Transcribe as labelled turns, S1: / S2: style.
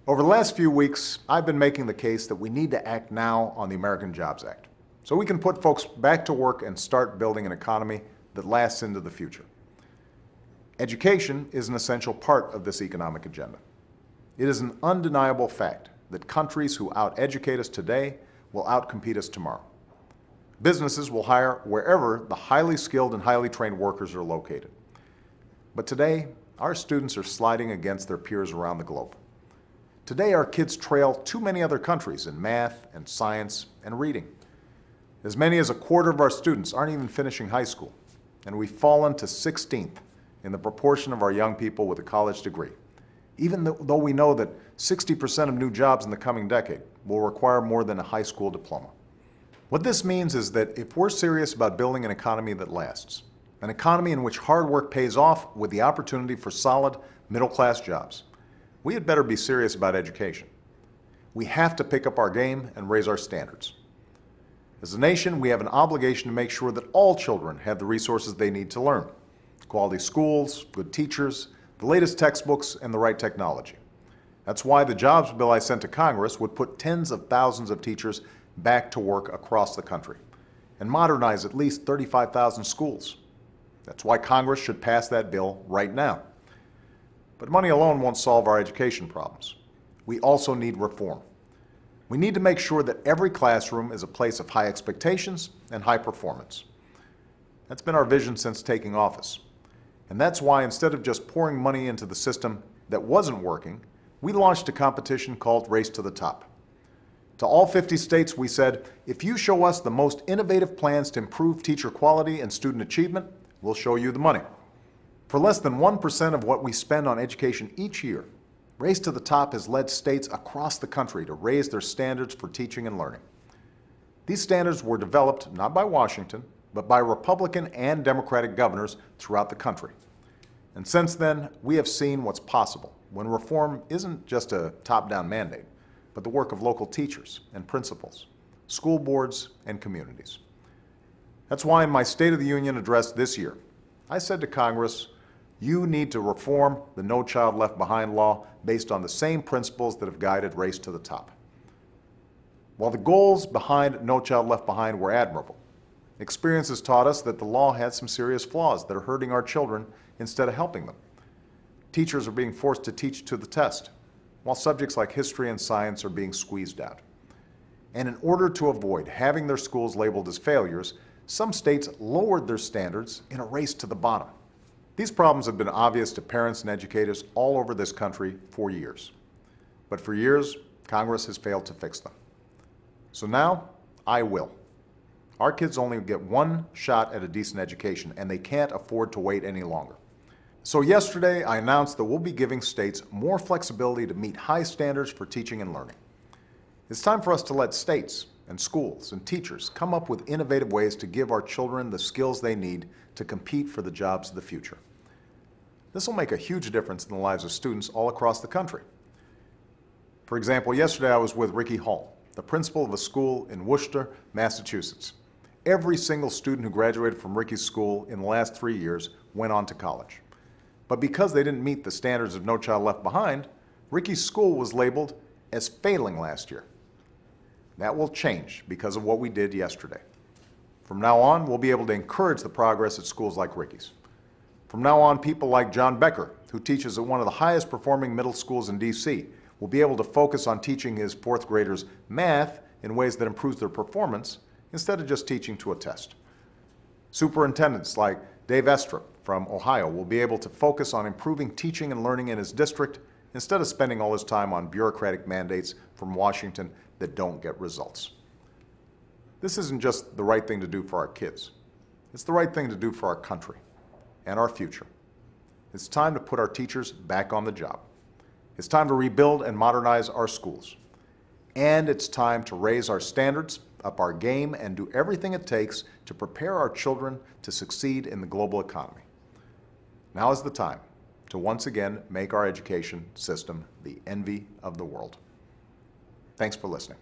S1: Over the last few weeks, I've been making the case that we need to act now on the American Jobs Act so we can put folks back to work and start building an economy that lasts into the future. Education is an essential part of this economic agenda. It is an undeniable fact that countries who out-educate us today will outcompete us tomorrow. Businesses will hire wherever the highly skilled and highly trained workers are located. But today, our students are sliding against their peers around the globe. Today, our kids trail too many other countries in math and science and reading. As many as a quarter of our students aren't even finishing high school, and we've fallen to 16th in the proportion of our young people with a college degree, even though we know that 60% of new jobs in the coming decade will require more than a high school diploma. What this means is that if we're serious about building an economy that lasts, an economy in which hard work pays off with the opportunity for solid middle-class jobs, we had better be serious about education. We have to pick up our game and raise our standards. As a nation, we have an obligation to make sure that all children have the resources they need to learn: quality schools, good teachers, the latest textbooks, and the right technology. That's why the jobs bill I sent to Congress would put tens of thousands of teachers back to work across the country and modernize at least 35,000 schools. That's why Congress should pass that bill right now. But money alone won't solve our education problems. We also need reform. We need to make sure that every classroom is a place of high expectations and high performance. That's been our vision since taking office. And that's why, instead of just pouring money into the system that wasn't working, we launched a competition called Race to the Top. To all 50 states, we said, if you show us the most innovative plans to improve teacher quality and student achievement, we'll show you the money. For less than 1% of what we spend on education each year, Race to the Top has led states across the country to raise their standards for teaching and learning. These standards were developed not by Washington, but by Republican and Democratic governors throughout the country. And since then, we have seen what's possible when reform isn't just a top-down mandate, but the work of local teachers and principals, school boards, and communities. That's why in my State of the Union address this year, I said to Congress, you need to reform the No Child Left Behind law based on the same principles that have guided Race to the Top. While the goals behind No Child Left Behind were admirable, experience has taught us that the law had some serious flaws that are hurting our children instead of helping them. Teachers are being forced to teach to the test, while subjects like history and science are being squeezed out. And in order to avoid having their schools labeled as failures, some states lowered their standards in a race to the bottom. These problems have been obvious to parents and educators all over this country for years. But for years, Congress has failed to fix them. So now, I will. Our kids only get one shot at a decent education, and they can't afford to wait any longer. So yesterday, I announced that we'll be giving states more flexibility to meet high standards for teaching and learning. It's time for us to let states and schools and teachers come up with innovative ways to give our children the skills they need to compete for the jobs of the future. This will make a huge difference in the lives of students all across the country. For example, yesterday I was with Ricky Hall, the principal of a school in Worcester, Massachusetts. Every single student who graduated from Ricky's school in the last 3 years went on to college. But because they didn't meet the standards of No Child Left Behind, Ricky's school was labeled as failing last year. That will change because of what we did yesterday. From now on, we'll be able to encourage the progress at schools like Ricky's. From now on, people like John Becker, who teaches at one of the highest performing middle schools in DC, will be able to focus on teaching his fourth graders math in ways that improves their performance instead of just teaching to a test. Superintendents like Dave Estrup from Ohio will be able to focus on improving teaching and learning in his district instead of spending all his time on bureaucratic mandates from Washington that don't get results. This isn't just the right thing to do for our kids. It's the right thing to do for our country and our future. It's time to put our teachers back on the job. It's time to rebuild and modernize our schools. And it's time to raise our standards, up our game, and do everything it takes to prepare our children to succeed in the global economy. Now is the time to once again make our education system the envy of the world. Thanks for listening.